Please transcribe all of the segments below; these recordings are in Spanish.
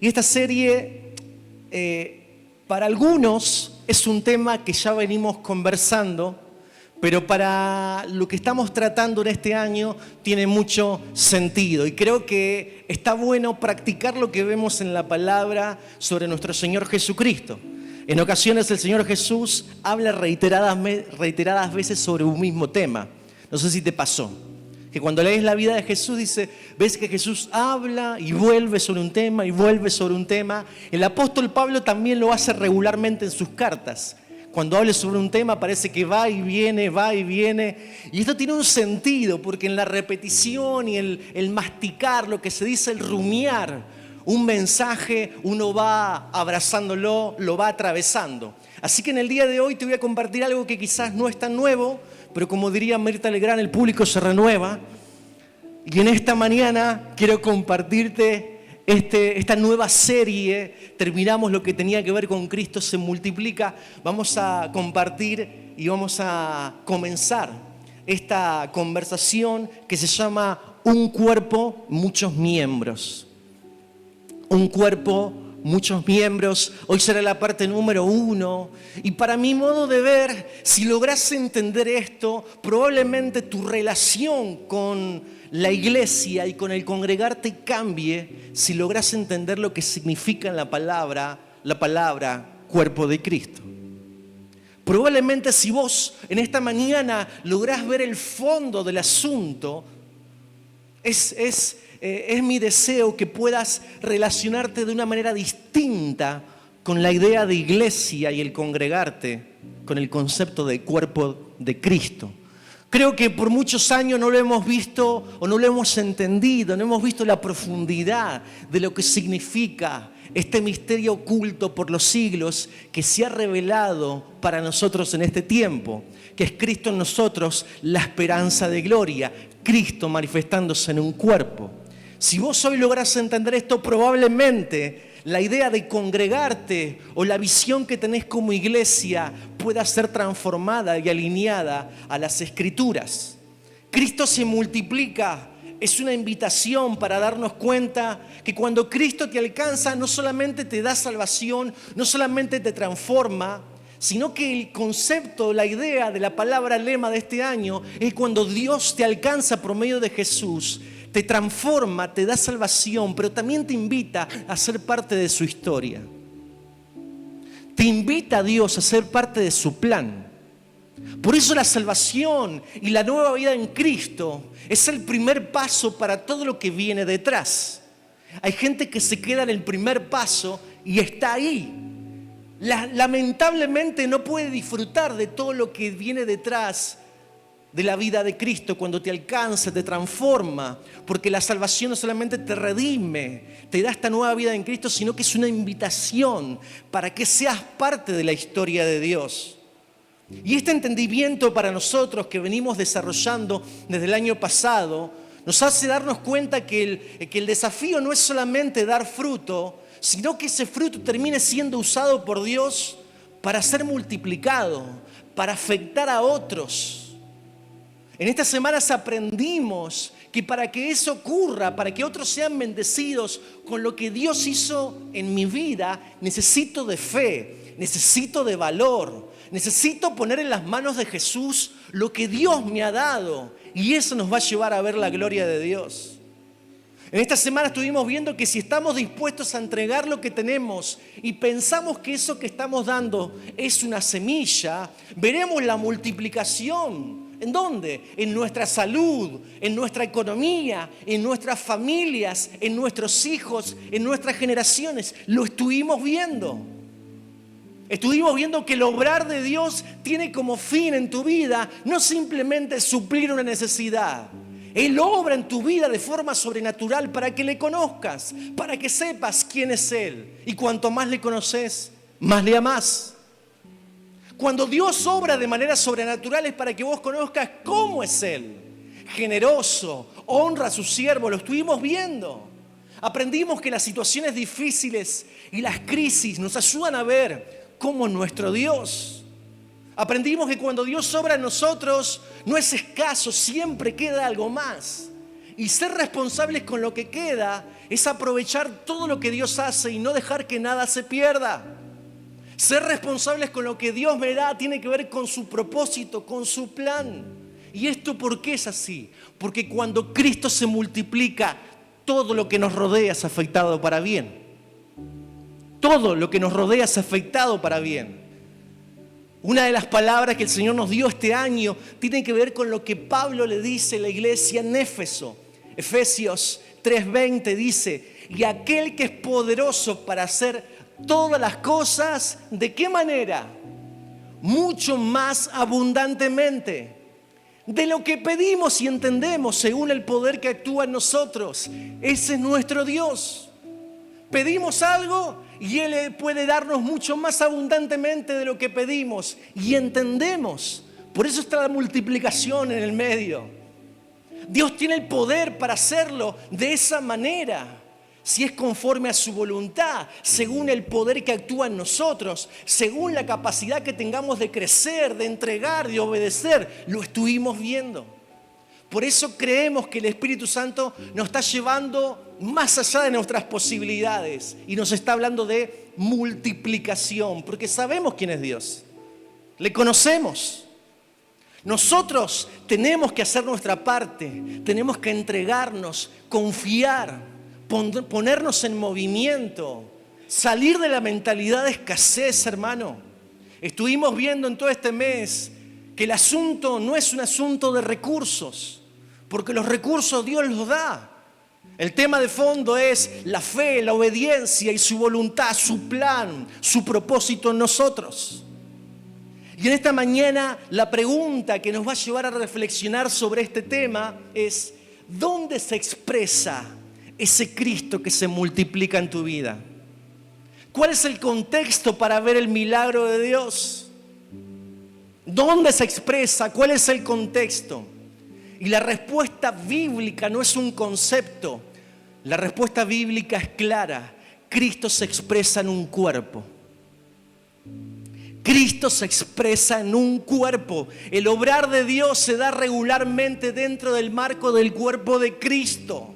Y esta serie, para algunos, es un tema que ya venimos conversando, pero para lo que estamos tratando en este año tiene mucho sentido. Y creo que está bueno practicar lo que vemos en la palabra sobre nuestro Señor Jesucristo. En ocasiones el Señor Jesús habla reiteradas veces sobre un mismo tema. No sé si te pasó, que cuando lees la vida de Jesús ves que Jesús habla y vuelve sobre un tema y vuelve sobre un tema. El apóstol Pablo también lo hace regularmente en sus cartas. Cuando habla sobre un tema parece que va y viene, va y viene. Y esto tiene un sentido, porque en la repetición y el masticar, lo que se dice, el rumiar un mensaje, uno va abrazándolo, lo va atravesando. Así que en el día de hoy te voy a compartir algo que quizás no es tan nuevo, pero como diría Mirta Legrand, el público se renueva. Y en esta mañana quiero compartirte esta nueva serie. Terminamos lo que tenía que ver con Cristo se multiplica. Vamos a compartir y vamos a comenzar esta conversación que se llama Un cuerpo, muchos miembros. Un cuerpo, muchos miembros. Hoy será la parte número 1. Y para mi modo de ver, si logras entender esto, probablemente tu relación con la iglesia y con el congregarte cambie si logras entender lo que significa en la palabra cuerpo de Cristo. Probablemente si vos en esta mañana lográs ver el fondo del asunto, es mi deseo que puedas relacionarte de una manera distinta con la idea de iglesia y el congregarte con el concepto de cuerpo de Cristo. Creo que por muchos años no lo hemos visto o no lo hemos entendido, no hemos visto la profundidad de lo que significa este misterio oculto por los siglos que se ha revelado para nosotros en este tiempo, que es Cristo en nosotros, la esperanza de gloria, Cristo manifestándose en un cuerpo. Si vos hoy lográs entender esto, probablemente la idea de congregarte o la visión que tenés como iglesia pueda ser transformada y alineada a las Escrituras. Cristo se multiplica. Es una invitación para darnos cuenta que cuando Cristo te alcanza, no solamente te da salvación, no solamente te transforma, sino que el concepto, la idea de la palabra lema de este año es cuando Dios te alcanza por medio de Jesús, te transforma, te da salvación, pero también te invita a ser parte de su historia. Te invita a Dios a ser parte de su plan. Por eso la salvación y la nueva vida en Cristo es el primer paso para todo lo que viene detrás. Hay gente que se queda en el primer paso y está ahí. Lamentablemente no puede disfrutar de todo lo que viene detrás de la vida de Cristo cuando te alcanza, te transforma, porque la salvación no solamente te redime, te da esta nueva vida en Cristo, sino que es una invitación para que seas parte de la historia de Dios. Y este entendimiento para nosotros que venimos desarrollando desde el año pasado, nos hace darnos cuenta que el desafío no es solamente dar fruto, sino que ese fruto termine siendo usado por Dios para ser multiplicado, para afectar a otros. En estas semanas aprendimos que para que eso ocurra, para que otros sean bendecidos con lo que Dios hizo en mi vida, necesito de fe, necesito de valor, necesito poner en las manos de Jesús lo que Dios me ha dado, y eso nos va a llevar a ver la gloria de Dios. En esta semana estuvimos viendo que si estamos dispuestos a entregar lo que tenemos y pensamos que eso que estamos dando es una semilla, veremos la multiplicación. ¿En dónde? En nuestra salud, en nuestra economía, en nuestras familias, en nuestros hijos, en nuestras generaciones. Lo estuvimos viendo. Estuvimos viendo que el obrar de Dios tiene como fin en tu vida no simplemente suplir una necesidad. Él obra en tu vida de forma sobrenatural para que le conozcas, para que sepas quién es Él. Y cuanto más le conoces, más le amás. Cuando Dios obra de manera sobrenatural es para que vos conozcas cómo es Él. Generoso, honra a su siervo, lo estuvimos viendo. Aprendimos que las situaciones difíciles y las crisis nos ayudan a ver cómo es nuestro Dios. Aprendimos que cuando Dios obra en nosotros no es escaso, siempre queda algo más. Y ser responsables con lo que queda es aprovechar todo lo que Dios hace y no dejar que nada se pierda. Ser responsables con lo que Dios me da tiene que ver con su propósito, con su plan. ¿Y esto por qué es así? Porque cuando Cristo se multiplica, todo lo que nos rodea es afectado para bien. Todo lo que nos rodea es afectado para bien. Una de las palabras que el Señor nos dio este año tiene que ver con lo que Pablo le dice a la iglesia en Éfeso. Efesios 3:20 dice: y aquel que es poderoso para hacer todas las cosas, ¿de qué manera? Mucho más abundantemente de lo que pedimos y entendemos, según el poder que actúa en nosotros. Ese es nuestro Dios. Pedimos algo y Él puede darnos mucho más abundantemente de lo que pedimos y entendemos. Por eso está la multiplicación en el medio. Dios tiene el poder para hacerlo de esa manera, si es conforme a su voluntad, según el poder que actúa en nosotros, según la capacidad que tengamos de crecer, de entregar, de obedecer. Lo estuvimos viendo. Por eso creemos que el Espíritu Santo nos está llevando más allá de nuestras posibilidades y nos está hablando de multiplicación, porque sabemos quién es Dios, le conocemos. Nosotros tenemos que hacer nuestra parte, tenemos que entregarnos, confiar, ponernos en movimiento, salir de la mentalidad de escasez, hermano. Estuvimos viendo en todo este mes que el asunto no es un asunto de recursos, porque los recursos Dios los da. El tema de fondo es la fe, la obediencia y su voluntad, su plan, su propósito en nosotros. Y en esta mañana la pregunta que nos va a llevar a reflexionar sobre este tema es: ¿dónde se expresa ese Cristo que se multiplica en tu vida? ¿Cuál es el contexto para ver el milagro de Dios? ¿Dónde se expresa? ¿Cuál es el contexto? Y la respuesta bíblica no es un concepto. La respuesta bíblica es clara. Cristo se expresa en un cuerpo. Cristo se expresa en un cuerpo. El obrar de Dios se da regularmente dentro del marco del cuerpo de Cristo.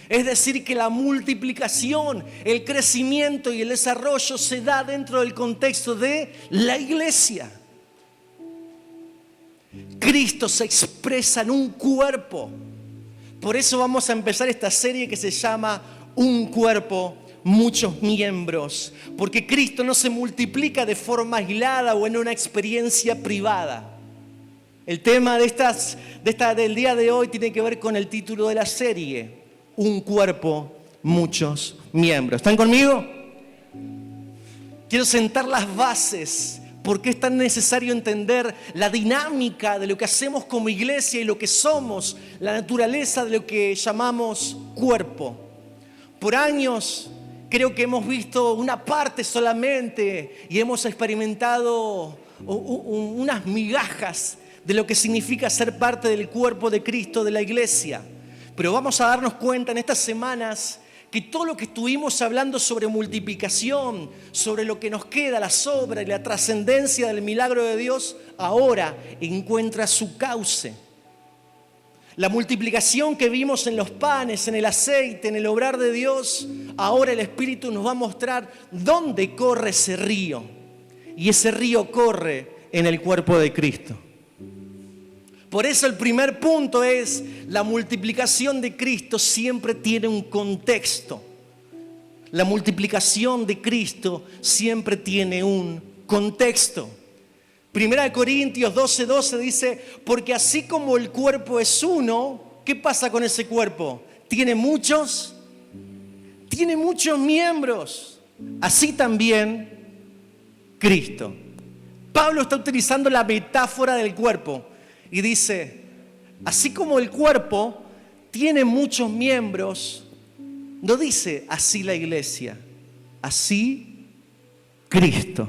Es decir, que la multiplicación, el crecimiento y el desarrollo se da dentro del contexto de la iglesia. Cristo se expresa en un cuerpo. Por eso vamos a empezar esta serie que se llama Un cuerpo, muchos miembros. Porque Cristo no se multiplica de forma aislada o en una experiencia privada. El tema del día de hoy tiene que ver con el título de la serie: Un cuerpo, muchos miembros. ¿Están conmigo? Quiero sentar las bases. ¿Por qué es tan necesario entender la dinámica de lo que hacemos como iglesia y lo que somos, la naturaleza de lo que llamamos cuerpo? Por años creo que hemos visto una parte solamente y hemos experimentado unas migajas de lo que significa ser parte del cuerpo de Cristo, de la iglesia. Pero vamos a darnos cuenta en estas semanas que todo lo que estuvimos hablando sobre multiplicación, sobre lo que nos queda, la sobra y la trascendencia del milagro de Dios, ahora encuentra su cauce. La multiplicación que vimos en los panes, en el aceite, en el obrar de Dios, ahora el Espíritu nos va a mostrar dónde corre ese río. Y ese río corre en el cuerpo de Cristo. Por eso el primer punto es: la multiplicación de Cristo siempre tiene un contexto. La multiplicación de Cristo siempre tiene un contexto. 1 Corintios 12:12 dice: porque así como el cuerpo es uno, ¿qué pasa con ese cuerpo? Tiene muchos miembros. Así también Cristo. Pablo está utilizando la metáfora del cuerpo. Y dice, así como el cuerpo tiene muchos miembros, no dice así la iglesia, así Cristo.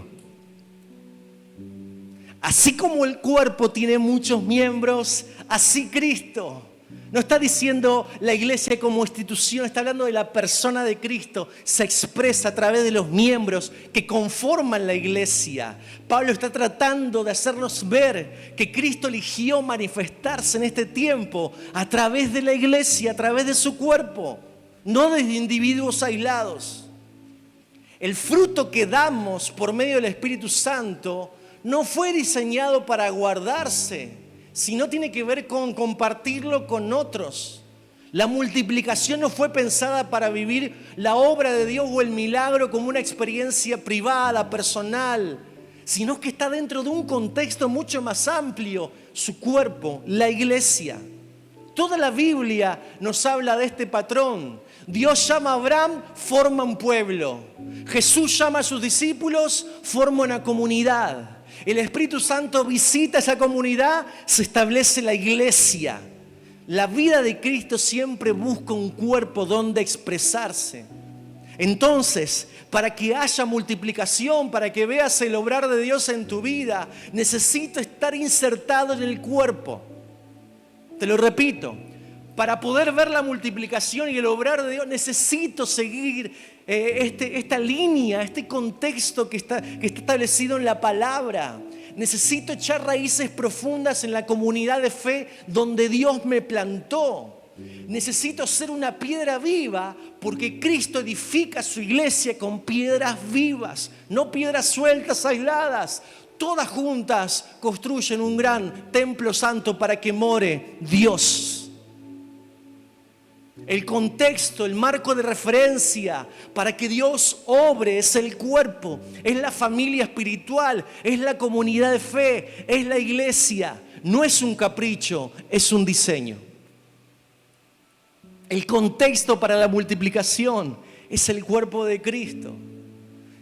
Así como el cuerpo tiene muchos miembros, así Cristo. No está diciendo la iglesia como institución, está hablando de la persona de Cristo. Se expresa a través de los miembros que conforman la iglesia. Pablo está tratando de hacernos ver que Cristo eligió manifestarse en este tiempo a través de la iglesia, a través de su cuerpo, no de individuos aislados. El fruto que damos por medio del Espíritu Santo no fue diseñado para guardarse, sino tiene que ver con compartirlo con otros. La multiplicación no fue pensada para vivir la obra de Dios o el milagro como una experiencia privada, personal, sino que está dentro de un contexto mucho más amplio, su cuerpo, la iglesia. Toda la Biblia nos habla de este patrón. Dios llama a Abraham, forma un pueblo. Jesús llama a sus discípulos, forma una comunidad. El Espíritu Santo visita esa comunidad, se establece la iglesia. La vida de Cristo siempre busca un cuerpo donde expresarse. Entonces, para que haya multiplicación, para que veas el obrar de Dios en tu vida, necesito estar insertado en el cuerpo. Te lo repito, para poder ver la multiplicación y el obrar de Dios, necesito seguir esta línea, este contexto que está establecido en la palabra. Necesito echar raíces profundas en la comunidad de fe donde Dios me plantó. Necesito ser una piedra viva porque Cristo edifica su iglesia con piedras vivas, no piedras sueltas, aisladas. Todas juntas construyen un gran templo santo para que more Dios. El contexto, el marco de referencia para que Dios obre es el cuerpo, es la familia espiritual, es la comunidad de fe, es la iglesia. No es un capricho, es un diseño. El contexto para la multiplicación es el cuerpo de Cristo.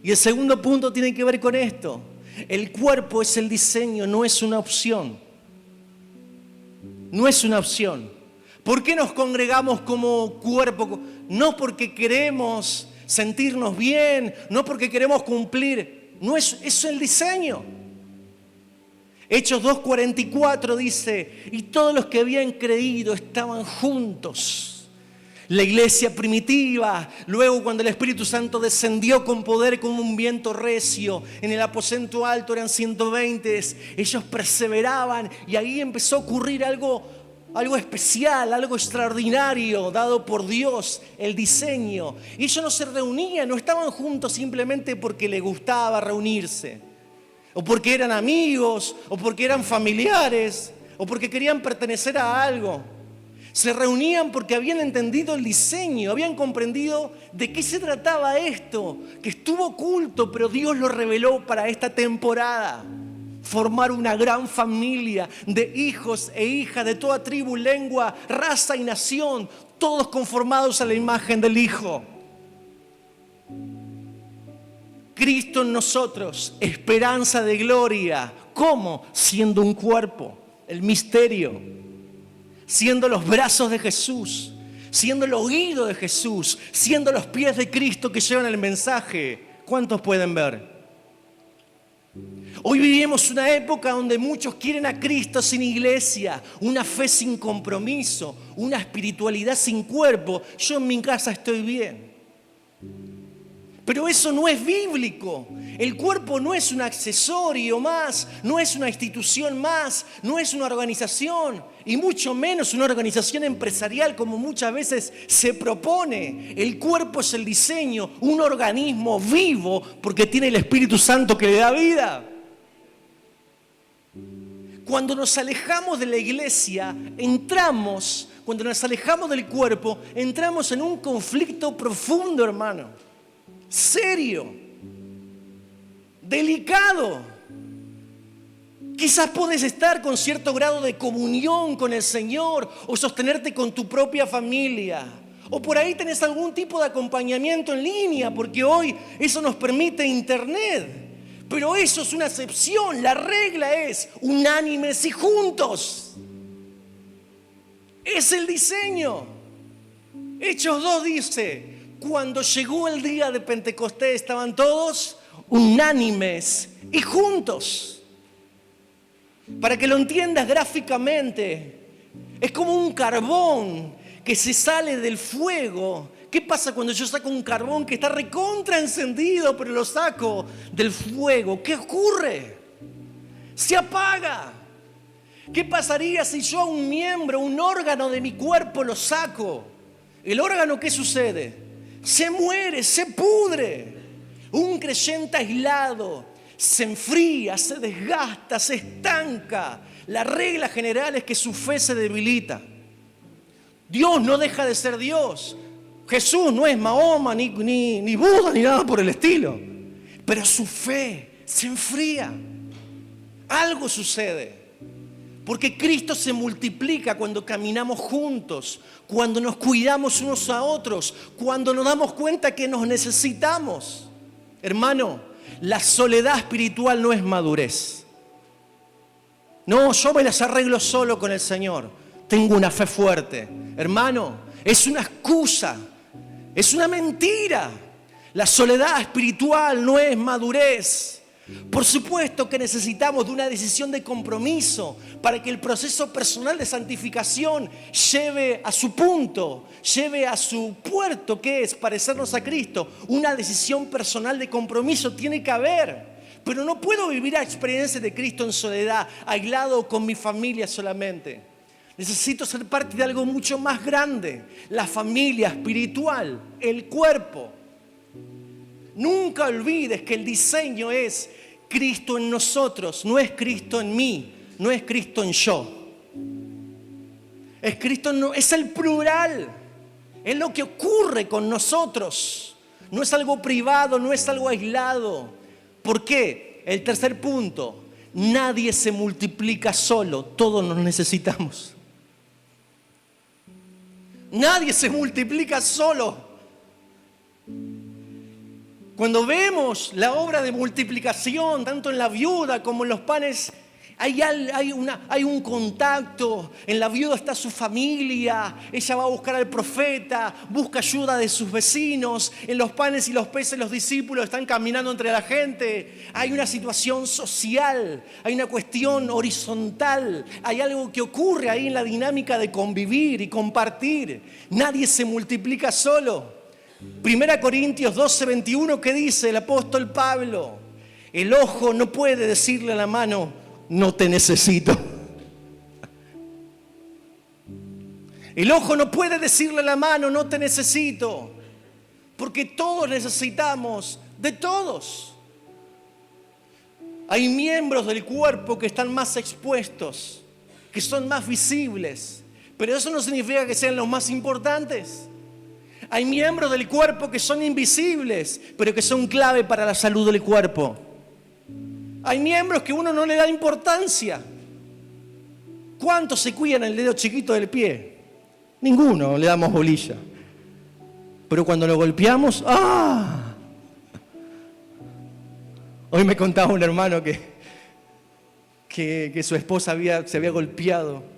Y el segundo punto tiene que ver con esto. El cuerpo es el diseño, no es una opción. No es una opción. ¿Por qué nos congregamos como cuerpo? No porque queremos sentirnos bien, no porque queremos cumplir. No es el diseño. Hechos 2:44 dice, y todos los que habían creído estaban juntos. La iglesia primitiva, luego cuando el Espíritu Santo descendió con poder como un viento recio, en el aposento alto eran 120, ellos perseveraban y ahí empezó a ocurrir algo especial, algo extraordinario dado por Dios, el diseño. Y ellos no se reunían, no estaban juntos simplemente porque les gustaba reunirse, o porque eran amigos, o porque eran familiares, o porque querían pertenecer a algo. Se reunían porque habían entendido el diseño, habían comprendido de qué se trataba esto, que estuvo oculto, pero Dios lo reveló para esta temporada. Formar una gran familia de hijos e hijas de toda tribu, lengua, raza y nación, todos conformados a la imagen del Hijo. Cristo en nosotros, esperanza de gloria. ¿Cómo? Siendo un cuerpo, el misterio. Siendo los brazos de Jesús, siendo el oído de Jesús, siendo los pies de Cristo que llevan el mensaje. ¿Cuántos pueden ver? Hoy vivimos una época donde muchos quieren a Cristo sin iglesia, una fe sin compromiso, una espiritualidad sin cuerpo. Yo en mi casa estoy bien. Pero eso no es bíblico. El cuerpo no es un accesorio más, no es una institución más, no es una organización y mucho menos una organización empresarial como muchas veces se propone. El cuerpo es el diseño, un organismo vivo porque tiene el Espíritu Santo que le da vida. Cuando nos alejamos de la iglesia, cuando nos alejamos del cuerpo, entramos en un conflicto profundo, hermano. Serio, delicado. Quizás puedes estar con cierto grado de comunión con el Señor o sostenerte con tu propia familia. O por ahí tenés algún tipo de acompañamiento en línea, porque hoy eso nos permite internet. Pero eso es una excepción, la regla es unánimes y juntos. Es el diseño. Hechos 2 dice, cuando llegó el día de Pentecostés estaban todos unánimes y juntos. Para que lo entiendas gráficamente, Es como un carbón que se sale del fuego. ¿Qué pasa cuando yo saco un carbón que está recontra encendido, pero lo saco del fuego? ¿Qué ocurre? Se apaga. ¿Qué pasaría si yo a un miembro, un órgano de mi cuerpo lo saco? ¿El órgano qué sucede? Se muere, se pudre. Un creyente aislado se enfría, se desgasta, se estanca. La regla general es que su fe se debilita. Dios no deja de ser Dios. Jesús no es Mahoma, ni Buda, ni nada por el estilo. Pero su fe se enfría. Algo sucede. Porque Cristo se multiplica cuando caminamos juntos, cuando nos cuidamos unos a otros, cuando nos damos cuenta que nos necesitamos. Hermano, la soledad espiritual no es madurez. No, yo me las arreglo solo con el Señor. Tengo una fe fuerte. Hermano, es una excusa, es una mentira. La soledad espiritual no es madurez. Por supuesto que necesitamos de una decisión de compromiso para que el proceso personal de santificación lleve a su punto, lleve a su puerto, que es parecernos a Cristo. Una decisión personal de compromiso tiene que haber, pero no puedo vivir la experiencia de Cristo en soledad, aislado con mi familia solamente. Necesito ser parte de algo mucho más grande, la familia espiritual, el cuerpo. Nunca olvides que el diseño es Cristo en nosotros, no es Cristo en mí, no es Cristo en yo. Es Cristo en es el plural, es lo que ocurre con nosotros. No es algo privado, no es algo aislado. ¿Por qué? El tercer punto, nadie se multiplica solo, todos nos necesitamos. Nadie se multiplica solo. Cuando vemos la obra de multiplicación, tanto en la viuda como en los panes, hay un contacto. En la viuda está su familia, ella va a buscar al profeta, busca ayuda de sus vecinos. En los panes y los peces los discípulos están caminando entre la gente. Hay una situación social, hay una cuestión horizontal, hay algo que ocurre ahí en la dinámica de convivir y compartir. Nadie se multiplica solo. 1 Corintios 12:21, ¿qué dice el apóstol Pablo? El ojo no puede decirle a la mano, no te necesito. El ojo no puede decirle a la mano, no te necesito. Porque todos necesitamos de todos. Hay miembros del cuerpo que están más expuestos, que son más visibles, pero eso no significa que sean los más importantes. Hay miembros del cuerpo que son invisibles, pero que son clave para la salud del cuerpo. Hay miembros que uno no le da importancia. ¿Cuántos se cuidan el dedo chiquito del pie? Ninguno le damos bolilla. Pero cuando lo golpeamos, ¡ah! Hoy me contaba un hermano que su esposa se había golpeado.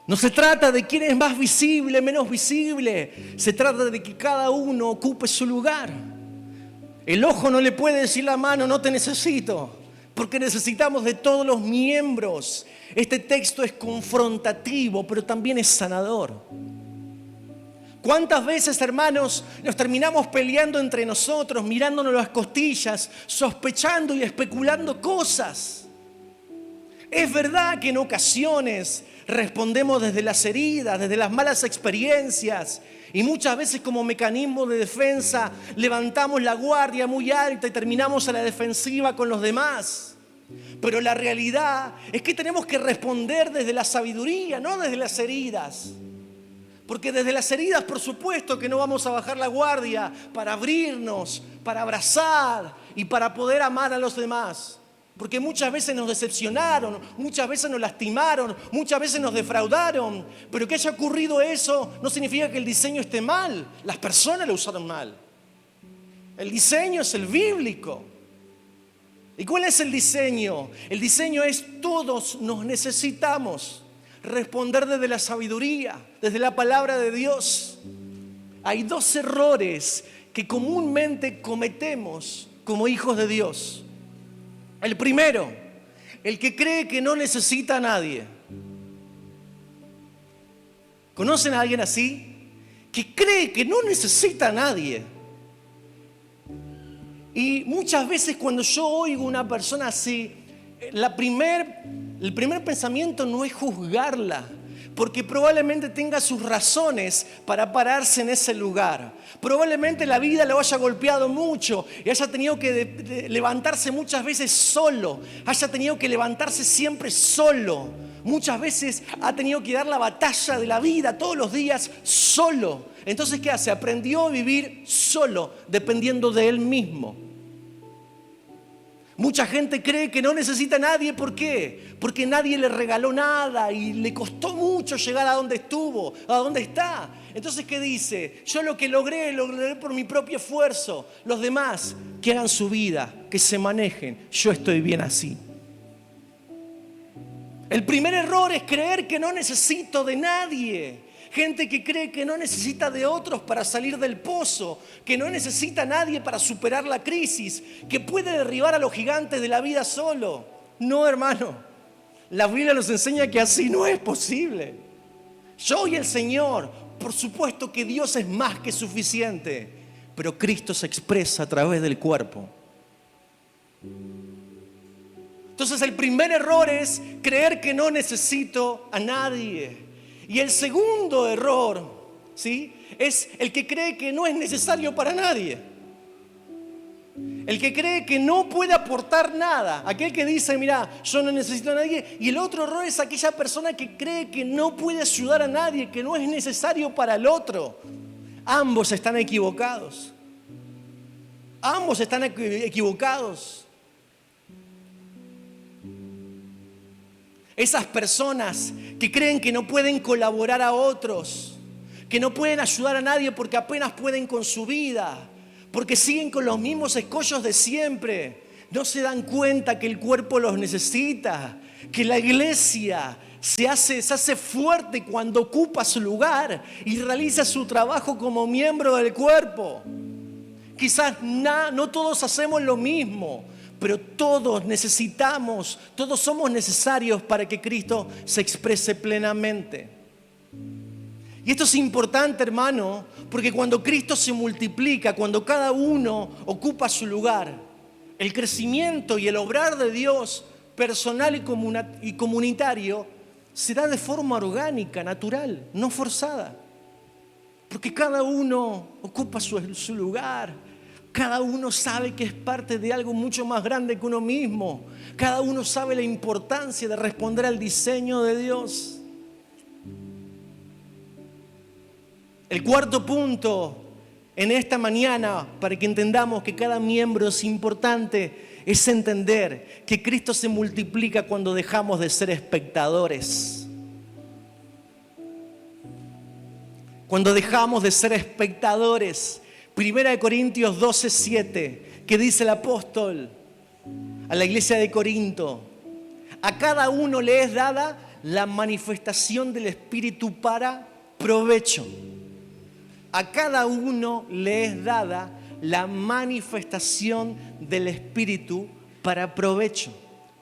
No se trata de quién es más visible, menos visible. Se trata de que cada uno ocupe su lugar. El ojo no le puede decir a la mano, no te necesito, porque necesitamos de todos los miembros. Este texto es confrontativo, pero también es sanador. ¿Cuántas veces, hermanos, nos terminamos peleando entre nosotros, mirándonos las costillas, sospechando y especulando cosas? Es verdad que en ocasiones respondemos desde las heridas, desde las malas experiencias, y muchas veces como mecanismo de defensa levantamos la guardia muy alta y terminamos a la defensiva con los demás. Pero la realidad es que tenemos que responder desde la sabiduría, no desde las heridas. Porque desde las heridas, por supuesto que no vamos a bajar la guardia para abrirnos, para abrazar y para poder amar a los demás. Porque muchas veces nos decepcionaron, muchas veces nos lastimaron, muchas veces nos defraudaron. Pero que haya ocurrido eso no significa que el diseño esté mal. Las personas lo usaron mal. El diseño es el bíblico. ¿Y cuál es el diseño? El diseño es todos nos necesitamos responder desde la sabiduría, desde la palabra de Dios. Hay dos errores que comúnmente cometemos como hijos de Dios. El primero, el que cree que no necesita a nadie. ¿Conocen a alguien así? Que cree que no necesita a nadie. Y muchas veces cuando yo oigo a una persona así, el primer pensamiento no es juzgarla, porque probablemente tenga sus razones para pararse en ese lugar. Probablemente la vida lo haya golpeado mucho y haya tenido que levantarse muchas veces solo, haya tenido que levantarse siempre solo. Muchas veces ha tenido que dar la batalla de la vida todos los días solo. Entonces, ¿qué hace? Aprendió a vivir solo, dependiendo de él mismo. Mucha gente cree que no necesita a nadie. ¿Por qué? Porque nadie le regaló nada y le costó mucho llegar a donde estuvo, a donde está. Entonces, ¿qué dice? Yo lo que logré por mi propio esfuerzo. Los demás, que hagan su vida, que se manejen. Yo estoy bien así. El primer error es creer que no necesito de nadie. Gente que cree que no necesita de otros para salir del pozo, que no necesita a nadie para superar la crisis, que puede derribar a los gigantes de la vida solo. No, hermano. La Biblia nos enseña que así no es posible. Yo y el Señor, por supuesto que Dios es más que suficiente, pero Cristo se expresa a través del cuerpo. Entonces el primer error es creer que no necesito a nadie. Y el segundo error, ¿sí?, es el que cree que no es necesario para nadie. El que cree que no puede aportar nada. Aquel que dice, mira, yo no necesito a nadie. Y el otro error es aquella persona que cree que no puede ayudar a nadie, que no es necesario para el otro. Ambos están equivocados. Ambos están equivocados. Esas personas que creen que no pueden colaborar a otros, que no pueden ayudar a nadie porque apenas pueden con su vida, porque siguen con los mismos escollos de siempre, no se dan cuenta que el cuerpo los necesita, que la iglesia se hace fuerte cuando ocupa su lugar y realiza su trabajo como miembro del cuerpo. Quizás no todos hacemos lo mismo, pero todos necesitamos, todos somos necesarios para que Cristo se exprese plenamente. Y esto es importante, hermano, porque cuando Cristo se multiplica, cuando cada uno ocupa su lugar, el crecimiento y el obrar de Dios personal y comunitario se da de forma orgánica, natural, no forzada. Porque cada uno ocupa su lugar. Cada uno sabe que es parte de algo mucho más grande que uno mismo. Cada uno sabe la importancia de responder al diseño de Dios. El cuarto punto en esta mañana, para que entendamos que cada miembro es importante, es entender que Cristo se multiplica cuando dejamos de ser espectadores. Cuando dejamos de ser espectadores. 1 Corintios 12:7, que dice el apóstol a la iglesia de Corinto: a cada uno le es dada la manifestación del Espíritu para provecho. A cada uno le es dada la manifestación del Espíritu para provecho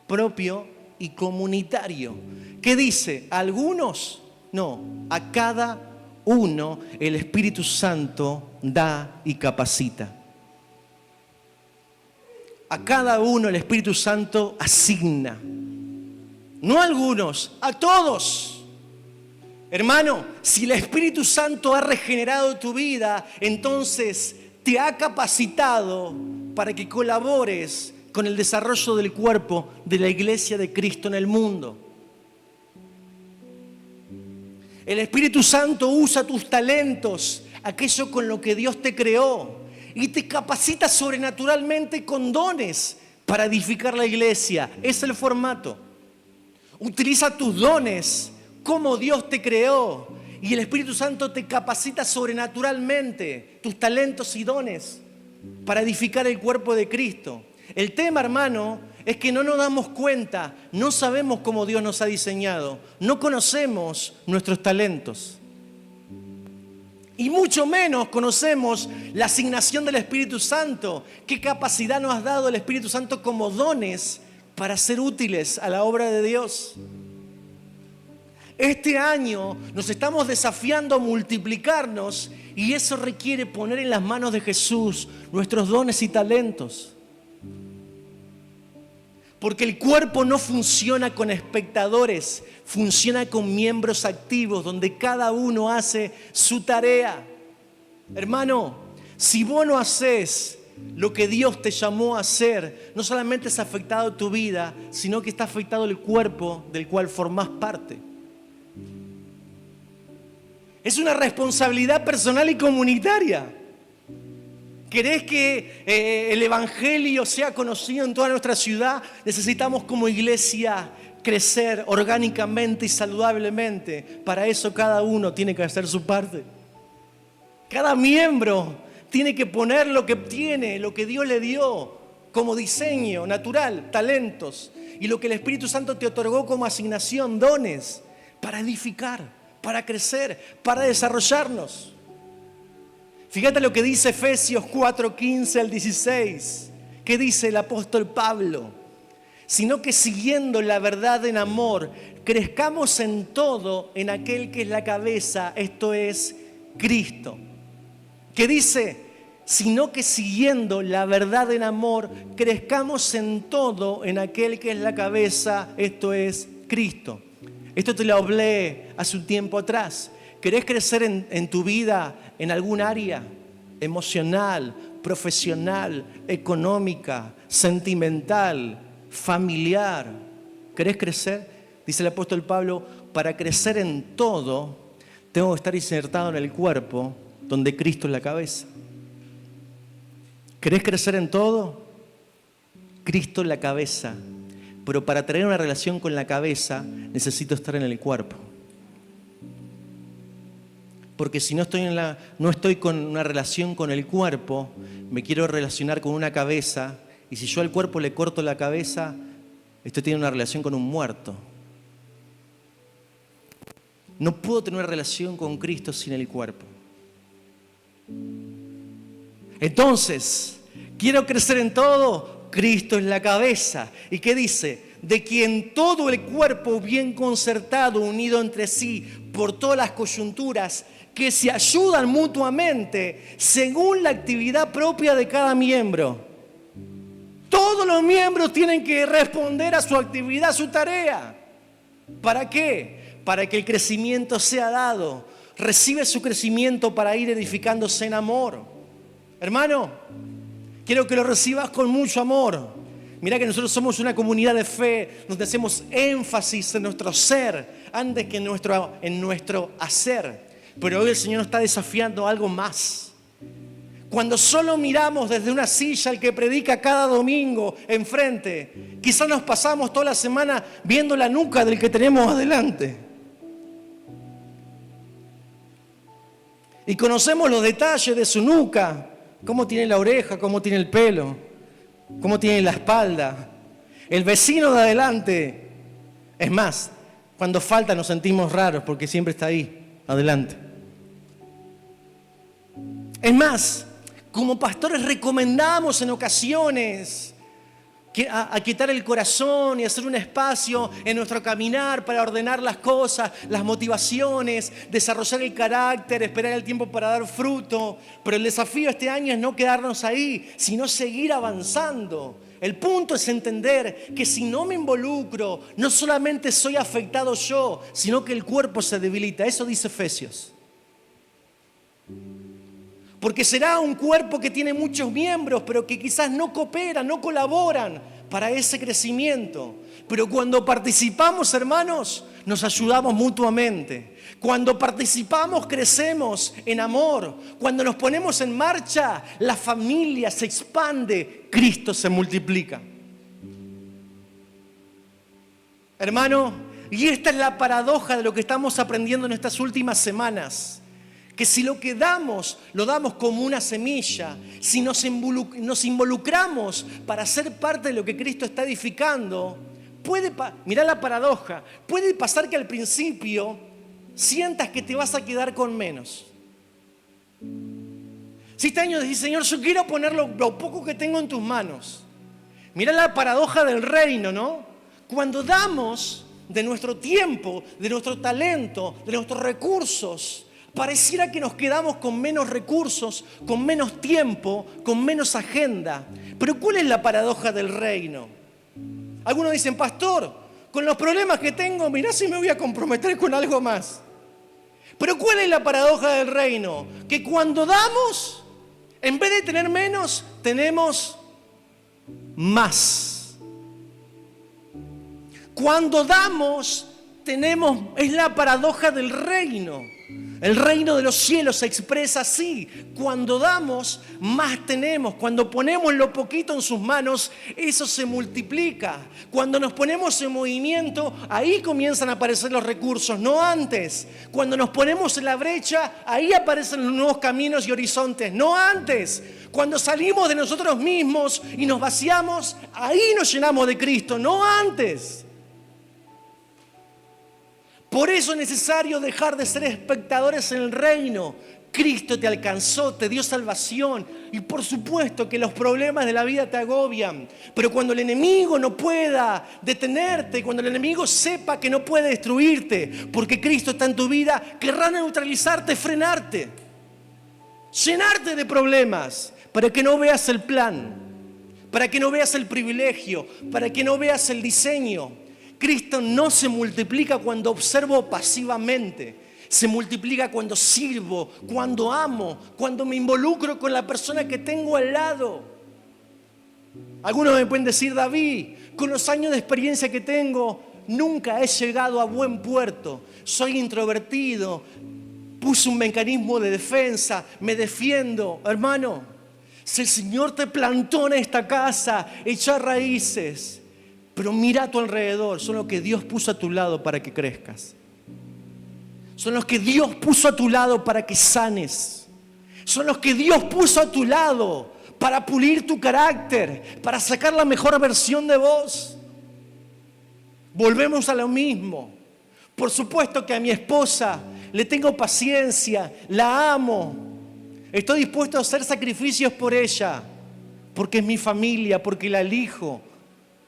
propio y comunitario. ¿Qué dice? ¿A algunos? No, a cada uno el Espíritu Santo da y capacita. A cada uno el Espíritu Santo asigna. No a algunos, a todos. Hermano, si el Espíritu Santo ha regenerado tu vida, entonces te ha capacitado para que colabores con el desarrollo del cuerpo de la iglesia de Cristo en el mundo. El Espíritu Santo usa tus talentos, aquello con lo que Dios te creó, y te capacita sobrenaturalmente con dones para edificar la iglesia. Es el formato. Utiliza tus dones como Dios te creó, y el Espíritu Santo te capacita sobrenaturalmente, tus talentos y dones, para edificar el cuerpo de Cristo. El tema, hermano, es que no nos damos cuenta, no sabemos cómo Dios nos ha diseñado, no conocemos nuestros talentos. Y mucho menos conocemos la asignación del Espíritu Santo. ¿Qué capacidad nos ha dado el Espíritu Santo como dones para ser útiles a la obra de Dios. Este año nos estamos desafiando a multiplicarnos y eso requiere poner en las manos de Jesús nuestros dones y talentos. Porque el cuerpo no funciona con espectadores, funciona con miembros activos, donde cada uno hace su tarea. Hermano, si vos no haces lo que Dios te llamó a hacer, no solamente es afectado tu vida, sino que está afectado el cuerpo del cual formás parte. Es una responsabilidad personal y comunitaria. ¿Querés que el Evangelio sea conocido en toda nuestra ciudad? Necesitamos como iglesia crecer orgánicamente y saludablemente. Para eso cada uno tiene que hacer su parte. Cada miembro tiene que poner lo que tiene, lo que Dios le dio como diseño natural, talentos, y lo que el Espíritu Santo te otorgó como asignación, dones, para edificar, para crecer, para desarrollarnos. Fíjate lo que dice Efesios 4:15 al 16. ¿Qué dice el apóstol Pablo? Sino que siguiendo la verdad en amor, crezcamos en todo en aquel que es la cabeza, esto es Cristo. ¿Qué dice? Sino que siguiendo la verdad en amor, crezcamos en todo en aquel que es la cabeza, esto es Cristo. Esto te lo hablé hace un tiempo atrás. ¿Querés crecer en tu vida en algún área emocional, profesional, económica, sentimental, familiar? ¿Querés crecer? Dice el apóstol Pablo, para crecer en todo, tengo que estar insertado en el cuerpo donde Cristo es la cabeza. ¿Querés crecer en todo? Cristo es la cabeza. Pero para tener una relación con la cabeza, necesito estar en el cuerpo. Porque si no estoy con una relación con el cuerpo, me quiero relacionar con una cabeza, y si yo al cuerpo le corto la cabeza, estoy teniendo una relación con un muerto. No puedo tener una relación con Cristo sin el cuerpo. Entonces, quiero crecer en todo, Cristo es la cabeza. ¿Y qué dice? De quien todo el cuerpo bien concertado, unido entre sí, por todas las coyunturas, que se ayudan mutuamente según la actividad propia de cada miembro. Todos los miembros tienen que responder a su actividad, a su tarea. ¿Para qué? Para que el crecimiento sea dado. Recibe su crecimiento para ir edificándose en amor. Hermano, quiero que lo recibas con mucho amor. Mirá que nosotros somos una comunidad de fe donde hacemos énfasis en nuestro ser antes que en nuestro hacer. Pero hoy el Señor nos está desafiando a algo más. Cuando solo miramos desde una silla al que predica cada domingo enfrente, quizás nos pasamos toda la semana viendo la nuca del que tenemos adelante. Y conocemos los detalles de su nuca, cómo tiene la oreja, cómo tiene el pelo, cómo tiene la espalda. El vecino de adelante, es más, cuando falta nos sentimos raros porque siempre está ahí, adelante. Es más, como pastores recomendamos en ocasiones a quitar el corazón y hacer un espacio en nuestro caminar para ordenar las cosas, las motivaciones, desarrollar el carácter, esperar el tiempo para dar fruto. Pero el desafío este año es no quedarnos ahí, sino seguir avanzando. El punto es entender que si no me involucro, no solamente soy afectado yo, sino que el cuerpo se debilita. Eso dice Efesios. Porque será un cuerpo que tiene muchos miembros, pero que quizás no cooperan, no colaboran para ese crecimiento. Pero cuando participamos, hermanos, nos ayudamos mutuamente. Cuando participamos, crecemos en amor. Cuando nos ponemos en marcha, la familia se expande, Cristo se multiplica. Hermano, y esta es la paradoja de lo que estamos aprendiendo en estas últimas semanas. Que si lo que damos, lo damos como una semilla, si nos involucramos para ser parte de lo que Cristo está edificando, mirá la paradoja, puede pasar que al principio sientas que te vas a quedar con menos. Si este año decís, Señor, yo quiero poner lo poco que tengo en tus manos, Mirá la paradoja del reino, ¿no? Cuando damos de nuestro tiempo, de nuestro talento, de nuestros recursos, pareciera que nos quedamos con menos recursos, con menos tiempo, con menos agenda. Pero ¿cuál es la paradoja del reino? Algunos dicen, pastor, con los problemas que tengo, mirá si me voy a comprometer con algo más. Pero ¿cuál es la paradoja del reino? Que cuando damos, en vez de tener menos, tenemos más. Cuando damos, es la paradoja del reino. El reino de los cielos se expresa así. Cuando damos, más tenemos. Cuando ponemos lo poquito en sus manos, eso se multiplica. Cuando nos ponemos en movimiento, ahí comienzan a aparecer los recursos, no antes. Cuando nos ponemos en la brecha, ahí aparecen los nuevos caminos y horizontes, no antes. Cuando salimos de nosotros mismos y nos vaciamos, ahí nos llenamos de Cristo, no antes. Por eso es necesario dejar de ser espectadores en el reino. Cristo te alcanzó, te dio salvación. Y por supuesto que los problemas de la vida te agobian. Pero cuando el enemigo no pueda detenerte, cuando el enemigo sepa que no puede destruirte, porque Cristo está en tu vida, querrá neutralizarte, frenarte, llenarte de problemas, para que no veas el plan, para que no veas el privilegio, para que no veas el diseño. Cristo no se multiplica cuando observo pasivamente. Se multiplica cuando sirvo, cuando amo, cuando me involucro con la persona que tengo al lado. Algunos me pueden decir, David, con los años de experiencia que tengo, nunca he llegado a buen puerto. Soy introvertido, puse un mecanismo de defensa, me defiendo. Hermano, si el Señor te plantó en esta casa, echa raíces. Pero mira a tu alrededor, son los que Dios puso a tu lado para que crezcas. Son los que Dios puso a tu lado para que sanes. Son los que Dios puso a tu lado para pulir tu carácter, para sacar la mejor versión de vos. Volvemos a lo mismo. Por supuesto que a mi esposa le tengo paciencia, la amo. Estoy dispuesto a hacer sacrificios por ella, porque es mi familia, porque la elijo,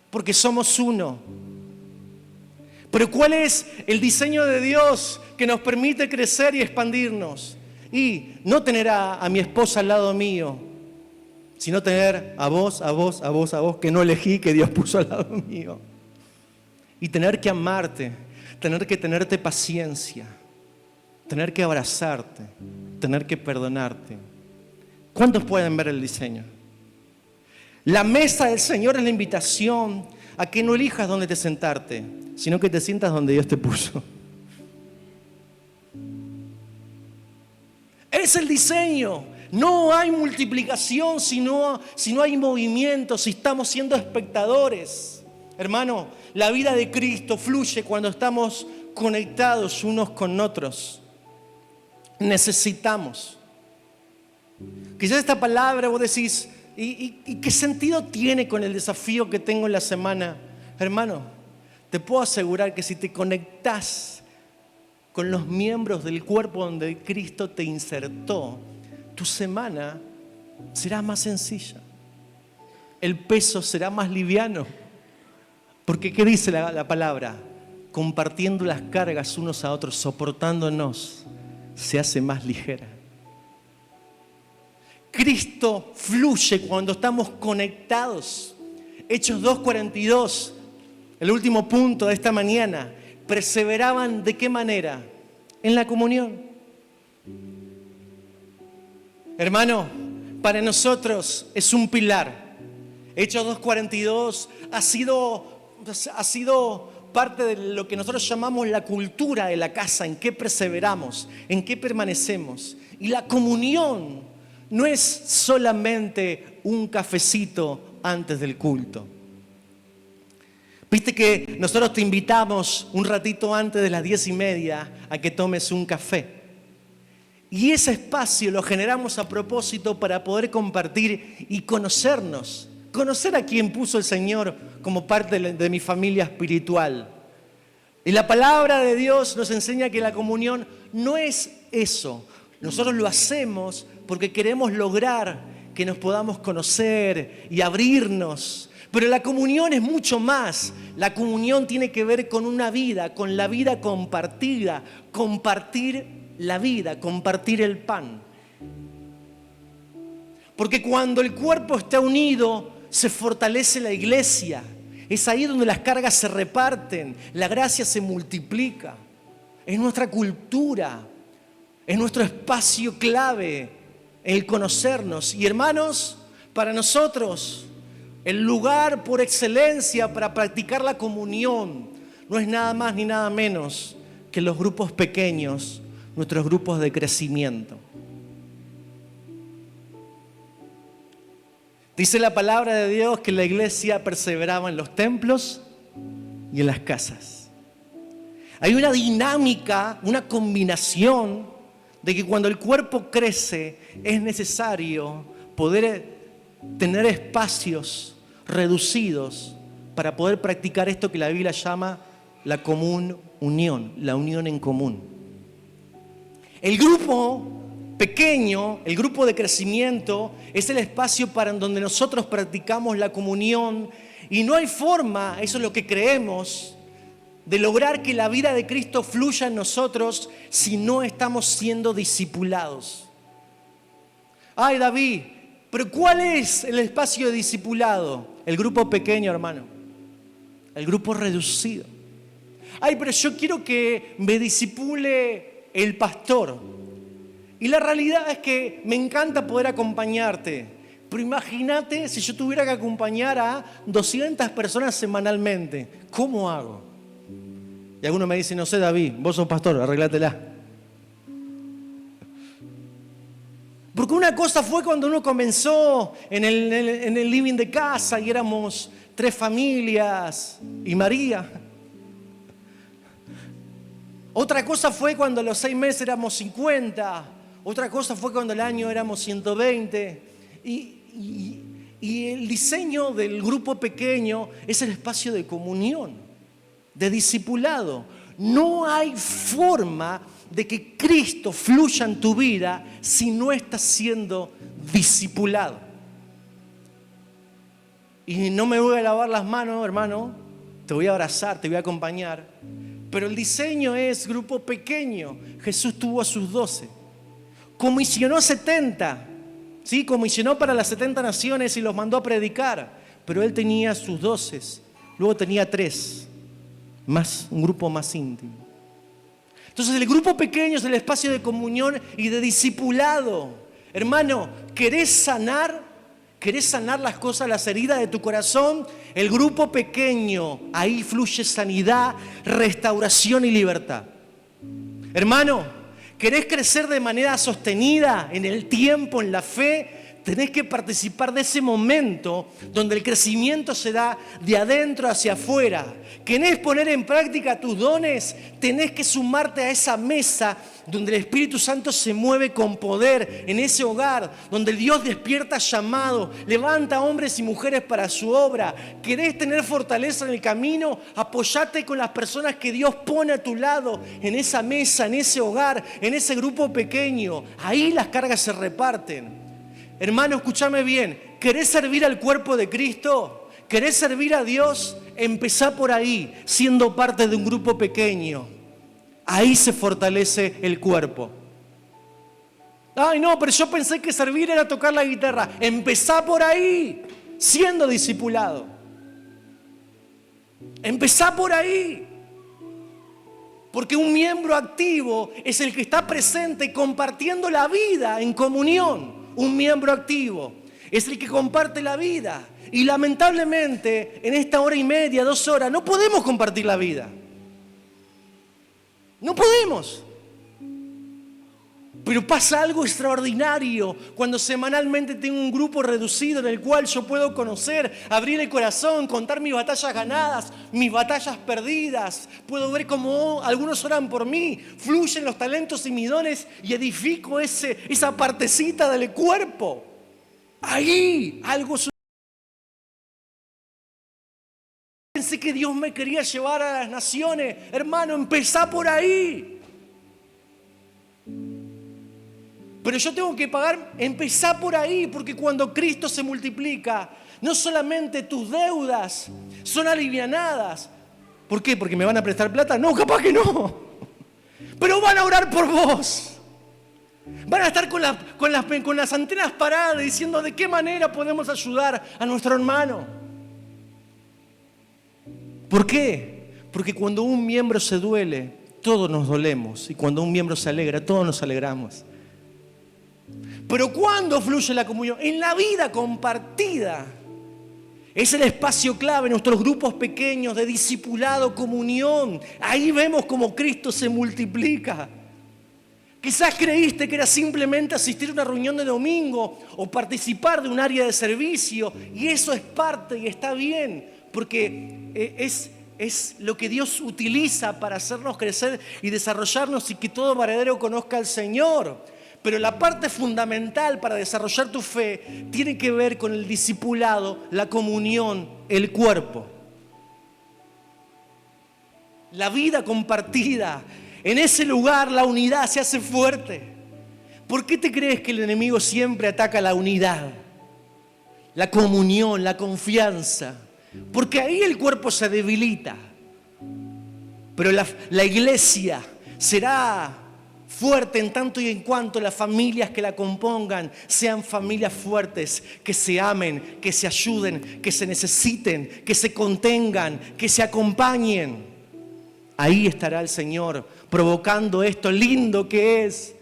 porque somos uno. Pero ¿cuál es el diseño de Dios que nos permite crecer y expandirnos? Y no tener a mi esposa al lado mío, sino tener a vos, que no elegí, que Dios puso al lado mío. Y tener que amarte, tener que tenerte paciencia, tener que abrazarte, tener que perdonarte. ¿Cuántos pueden ver el diseño? La mesa del Señor es la invitación a que no elijas dónde te sentarte, sino que te sientas donde Dios te puso. Es el diseño. No hay multiplicación si no hay movimiento, si estamos siendo espectadores. Hermano, la vida de Cristo fluye cuando estamos conectados unos con otros. Necesitamos. Quizás esta palabra vos decís, ¿y qué sentido tiene con el desafío que tengo en la semana? Hermano, te puedo asegurar que si te conectás con los miembros del cuerpo donde Cristo te insertó, tu semana será más sencilla. El peso será más liviano. Porque ¿qué dice la palabra? Compartiendo las cargas unos a otros, soportándonos, se hace más ligera. Cristo fluye cuando estamos conectados. Hechos 2:42, el último punto de esta mañana. Perseveraban ¿de qué manera? En la comunión. Hermano, para nosotros es un pilar. Hechos 2:42 ha sido parte de lo que nosotros llamamos la cultura de la casa, en qué perseveramos, en qué permanecemos. Y la comunión no es solamente un cafecito antes del culto. Viste que nosotros te invitamos un ratito antes de las 10:30 a que tomes un café. Y ese espacio lo generamos a propósito para poder compartir y conocernos. Conocer a quien puso el Señor como parte de mi familia espiritual. Y la palabra de Dios nos enseña que la comunión no es eso. Nosotros lo hacemos porque queremos lograr que nos podamos conocer y abrirnos. Pero la comunión es mucho más. La comunión tiene que ver con una vida, con la vida compartida, compartir la vida, compartir el pan. Porque cuando el cuerpo está unido, se fortalece la iglesia. Es ahí donde las cargas se reparten, la gracia se multiplica. Es nuestra cultura, es nuestro espacio clave, el conocernos. Y hermanos, para nosotros, el lugar por excelencia para practicar la comunión no es nada más ni nada menos que los grupos pequeños, nuestros grupos de crecimiento. Dice la palabra de Dios que la iglesia perseveraba en los templos y en las casas. Hay una dinámica, una combinación de que cuando el cuerpo crece es necesario poder tener espacios reducidos para poder practicar esto que la Biblia llama la común unión, la unión en común. El grupo pequeño, el grupo de crecimiento, es el espacio para donde nosotros practicamos la comunión y no hay forma, eso es lo que creemos, de lograr que la vida de Cristo fluya en nosotros si no estamos siendo discipulados. Ay, David, pero ¿cuál es el espacio de discipulado? El grupo pequeño, hermano. El grupo reducido. Ay, pero yo quiero que me discipule el pastor. Y la realidad es que me encanta poder acompañarte. Pero imagínate si yo tuviera que acompañar a 200 personas semanalmente. ¿Cómo hago? Y algunos me dicen, no sé, David, vos sos pastor, arreglátela. Porque una cosa fue cuando uno comenzó en el living de casa y éramos 3 familias y María. Otra cosa fue cuando a los 6 meses éramos 50. Otra cosa fue cuando al año éramos 120. Y el diseño del grupo pequeño es el espacio de comunión, de discipulado. No hay forma de que Cristo fluya en tu vida si no estás siendo discipulado. Y no me voy a lavar las manos, hermano, te voy a abrazar, te voy a acompañar. Pero el diseño es grupo pequeño. Jesús tuvo a sus 12. Comisionó 70, ¿sí? Comisionó para las 70 naciones y los mandó a predicar. Pero él tenía sus 12, luego tenía 3, más un grupo más íntimo. Entonces el grupo pequeño es el espacio de comunión y de discipulado. Hermano, ¿querés sanar? ¿Querés sanar las cosas, las heridas de tu corazón? El grupo pequeño, ahí fluye sanidad, restauración y libertad. Hermano, ¿querés crecer de manera sostenida en el tiempo, en la fe? Tenés que participar de ese momento donde el crecimiento se da de adentro hacia afuera. ¿Querés poner en práctica tus dones? Tenés que sumarte a esa mesa donde el Espíritu Santo se mueve con poder, en ese hogar donde el Dios despierta llamado, levanta hombres y mujeres para su obra. ¿Querés tener fortaleza en el camino? Apoyate con las personas que Dios pone a tu lado, en esa mesa, en ese hogar, en ese grupo pequeño. Ahí las cargas se reparten. Hermano, escúchame bien. ¿Querés servir al cuerpo de Cristo? ¿Querés servir a Dios? Empezá por ahí, siendo parte de un grupo pequeño. Ahí se fortalece el cuerpo. Ay, no, pero yo pensé que servir era tocar la guitarra. Empezá por ahí, siendo discipulado. Empezá por ahí. Porque un miembro activo es el que está presente compartiendo la vida en comunión. Un miembro activo es el que comparte la vida. Y lamentablemente, en esta hora y media, 2 horas, no podemos compartir la vida. No podemos. Pero pasa algo extraordinario cuando semanalmente tengo un grupo reducido en el cual yo puedo conocer, abrir el corazón, contar mis batallas ganadas, mis batallas perdidas. Puedo ver cómo algunos oran por mí, fluyen los talentos y mis dones y edifico esa partecita del cuerpo. Ahí algo sucede. Pensé que Dios me quería llevar a las naciones. Hermano, empezá por ahí. Pero yo tengo que pagar, empezá por ahí, porque cuando Cristo se multiplica, no solamente tus deudas son alivianadas. ¿Por qué? ¿Porque me van a prestar plata? No, capaz que no. Pero van a orar por vos. Van a estar con las antenas paradas diciendo de qué manera podemos ayudar a nuestro hermano. ¿Por qué? Porque cuando un miembro se duele, todos nos dolemos. Y cuando un miembro se alegra, todos nos alegramos. Pero ¿cuándo fluye la comunión? En la vida compartida. Es el espacio clave en nuestros grupos pequeños de discipulado, comunión. Ahí vemos cómo Cristo se multiplica. Quizás creíste que era simplemente asistir a una reunión de domingo o participar de un área de servicio. Y eso es parte y está bien, porque es lo que Dios utiliza para hacernos crecer y desarrollarnos y que todo varadero conozca al Señor. Pero la parte fundamental para desarrollar tu fe tiene que ver con el discipulado, la comunión, el cuerpo. La vida compartida. En ese lugar la unidad se hace fuerte. ¿Por qué te crees que el enemigo siempre ataca la unidad? La comunión, la confianza. Porque ahí el cuerpo se debilita. Pero la iglesia será fuerte en tanto y en cuanto las familias que la compongan sean familias fuertes, que se amen, que se ayuden, que se necesiten, que se contengan, que se acompañen. Ahí estará el Señor provocando esto lindo que es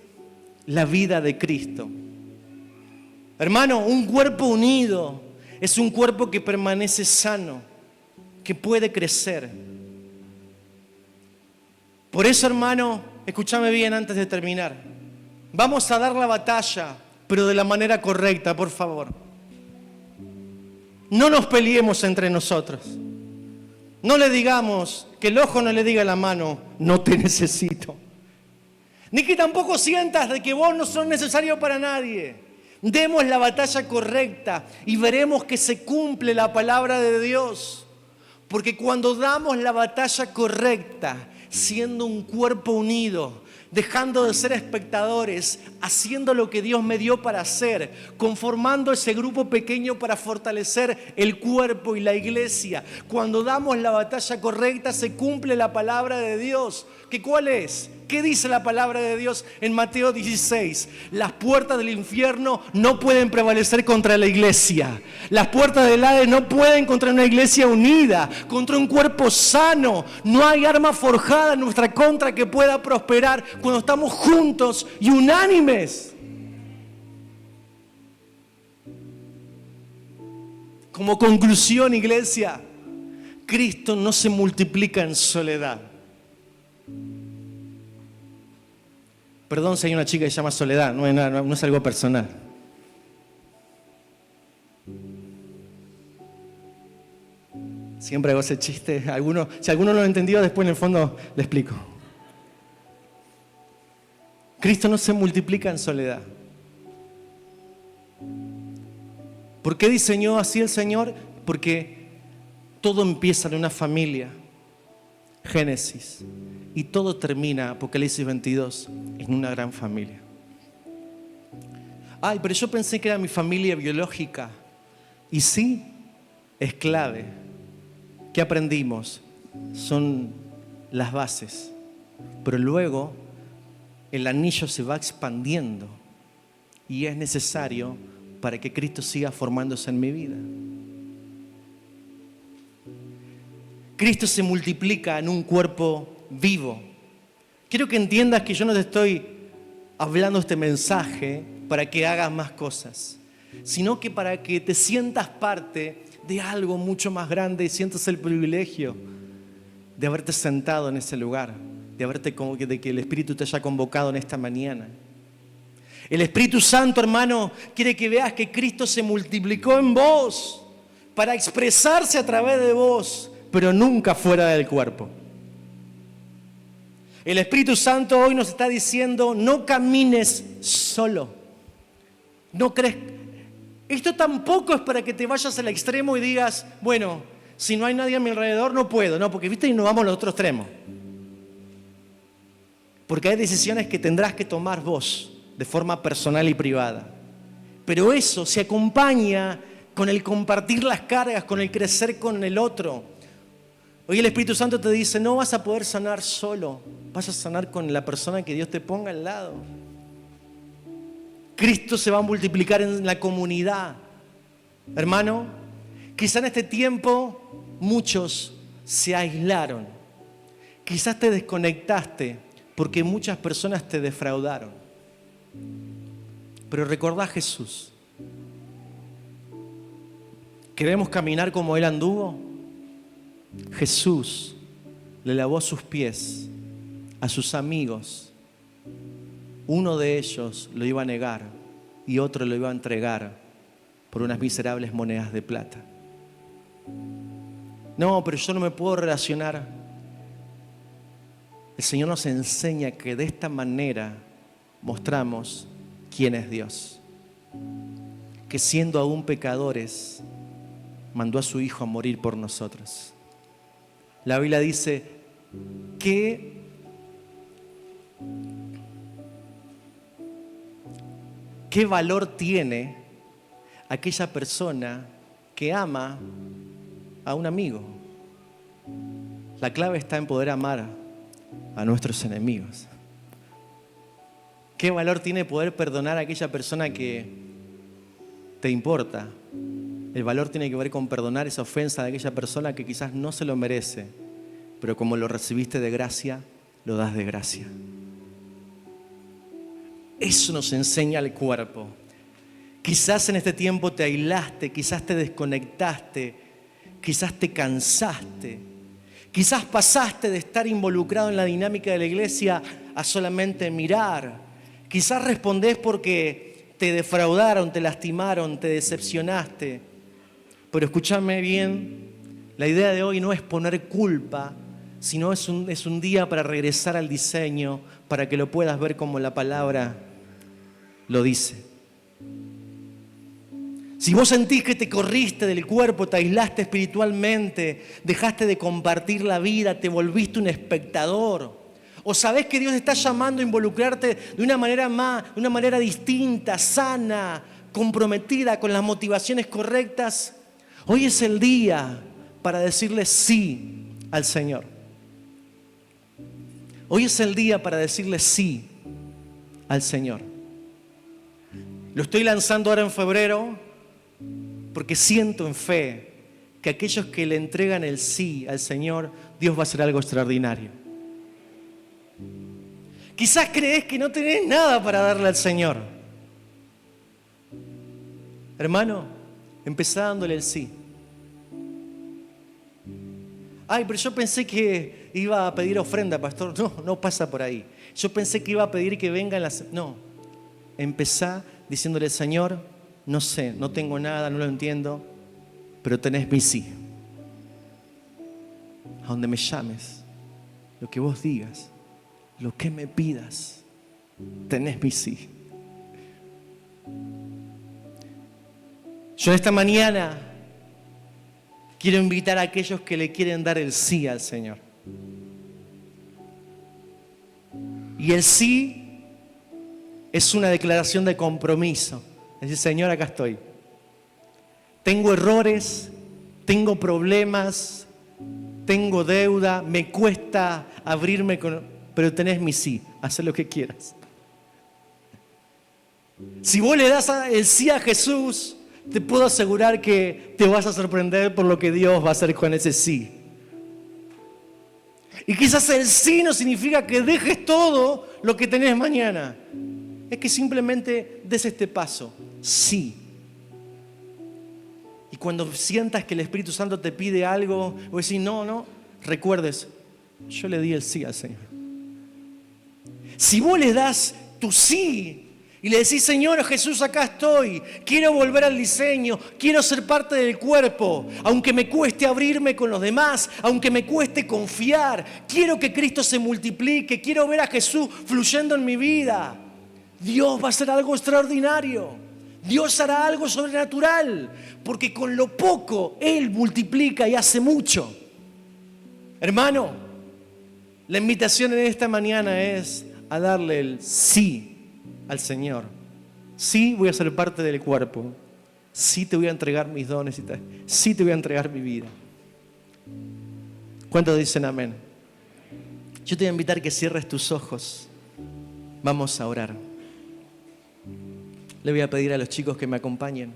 la vida de Cristo. Hermano, un cuerpo unido es un cuerpo que permanece sano, que puede crecer. Por eso, hermano, escúchame bien antes de terminar. Vamos a dar la batalla, pero de la manera correcta, por favor. No nos peleemos entre nosotros. No le digamos, que el ojo no le diga a la mano, no te necesito. Ni que tampoco sientas de que vos no sos necesario para nadie. Demos la batalla correcta y veremos que se cumple la palabra de Dios. Porque cuando damos la batalla correcta, siendo un cuerpo unido, dejando de ser espectadores, haciendo lo que Dios me dio para hacer, conformando ese grupo pequeño para fortalecer el cuerpo y la iglesia. Cuando damos la batalla correcta, se cumple la palabra de Dios. ¿Qué cuál es? ¿Qué dice la palabra de Dios en Mateo 16? Las puertas del infierno no pueden prevalecer contra la iglesia. Las puertas del Hades no pueden contra una iglesia unida, contra un cuerpo sano. No hay arma forjada en nuestra contra que pueda prosperar cuando estamos juntos y unánimes. Como conclusión, iglesia, Cristo no se multiplica en soledad. Perdón si hay una chica que se llama Soledad, no es algo personal. Siempre hago ese chiste. Si alguno no lo entendió, después en el fondo le explico. Cristo no se multiplica en soledad. ¿Por qué diseñó así el Señor? Porque todo empieza en una familia. Génesis. Y todo termina, Apocalipsis 22, en una gran familia. Ay, pero yo pensé que era mi familia biológica. Y sí, es clave. ¿Qué aprendimos? Son las bases. Pero luego el anillo se va expandiendo. Y es necesario para que Cristo siga formándose en mi vida. Cristo se multiplica en un cuerpo vivo. Quiero que entiendas que yo no te estoy hablando este mensaje para que hagas más cosas, sino que para que te sientas parte de algo mucho más grande y sientas el privilegio de haberte sentado en ese lugar, de que el Espíritu te haya convocado en esta mañana. El Espíritu Santo, hermano, quiere que veas que Cristo se multiplicó en vos para expresarse a través de vos, pero nunca fuera del cuerpo. El Espíritu Santo hoy nos está diciendo, no camines solo. No crees. Esto tampoco es para que te vayas al extremo y digas, bueno, si no hay nadie a mi alrededor no puedo. No, porque viste y nos vamos al otro extremo. Porque hay decisiones que tendrás que tomar vos de forma personal y privada. Pero eso se acompaña con el compartir las cargas, con el crecer con el otro. Hoy el Espíritu Santo te dice, no vas a poder sanar solo, vas a sanar con la persona que Dios te ponga al lado. Cristo se va a multiplicar en la comunidad. Hermano, quizá en este tiempo muchos se aislaron. Quizás te desconectaste porque muchas personas te defraudaron. Pero recordá a Jesús. ¿Queremos caminar como Él anduvo? Jesús le lavó sus pies a sus amigos. Uno de ellos lo iba a negar y otro lo iba a entregar por unas miserables monedas de plata. No, pero yo no me puedo relacionar. El Señor nos enseña que de esta manera mostramos quién es Dios. Que siendo aún pecadores, mandó a su Hijo a morir por nosotros. La Biblia dice que ¿qué valor tiene aquella persona que ama a un amigo? La clave está en poder amar a nuestros enemigos. ¿Qué valor tiene poder perdonar a aquella persona que te importa? El valor tiene que ver con perdonar esa ofensa de aquella persona que quizás no se lo merece, pero como lo recibiste de gracia, lo das de gracia. Eso nos enseña el cuerpo. Quizás en este tiempo te aislaste, quizás te desconectaste, quizás te cansaste, quizás pasaste de estar involucrado en la dinámica de la iglesia a solamente mirar. Quizás respondés porque te defraudaron, te lastimaron, te decepcionaste. Pero escúchame bien, la idea de hoy no es poner culpa, sino es un día para regresar al diseño, para que lo puedas ver como la palabra lo dice. Si vos sentís que te corriste del cuerpo, te aislaste espiritualmente, dejaste de compartir la vida, te volviste un espectador, o sabés que Dios te está llamando a involucrarte de una manera distinta, sana, comprometida, con las motivaciones correctas, hoy es el día para decirle sí al Señor. Hoy es el día para decirle sí al Señor. Lo estoy lanzando ahora en febrero porque siento en fe que aquellos que le entregan el sí al Señor, Dios va a hacer algo extraordinario. Quizás crees que no tenés nada para darle al Señor. Hermano, empezá dándole el sí. Ay, pero yo pensé que iba a pedir ofrenda, pastor. No pasa por ahí. Yo pensé que iba a pedir que vengan las... No, empezá diciéndole, Señor, no sé, no tengo nada, no lo entiendo, pero tenés mi sí. A donde me llames, lo que vos digas, lo que me pidas, tenés mi sí. Yo esta mañana quiero invitar a aquellos que le quieren dar el sí al Señor. Y el sí es una declaración de compromiso. Es decir, Señor, acá estoy. Tengo errores, tengo problemas, tengo deuda, me cuesta abrirme pero tenés mi sí, haz lo que quieras. Si vos le das el sí a Jesús, te puedo asegurar que te vas a sorprender por lo que Dios va a hacer con ese sí. Y quizás el sí no significa que dejes todo lo que tenés mañana. Es que simplemente des este paso. Sí. Y cuando sientas que el Espíritu Santo te pide algo, o decís, no, recuerdes, yo le di el sí al Señor. Si vos le das tu sí y le decís, Señor Jesús, acá estoy, quiero volver al diseño, quiero ser parte del cuerpo, aunque me cueste abrirme con los demás, aunque me cueste confiar, quiero que Cristo se multiplique, quiero ver a Jesús fluyendo en mi vida. Dios va a hacer algo extraordinario, Dios hará algo sobrenatural, porque con lo poco Él multiplica y hace mucho. Hermano, la invitación en esta mañana es a darle el sí al Señor. Sí voy a ser parte del cuerpo. Sí te voy a entregar mis dones. Sí te voy a entregar mi vida. ¿Cuántos dicen amén? Yo te voy a invitar a que cierres tus ojos. Vamos a orar. Le voy a pedir a los chicos que me acompañen.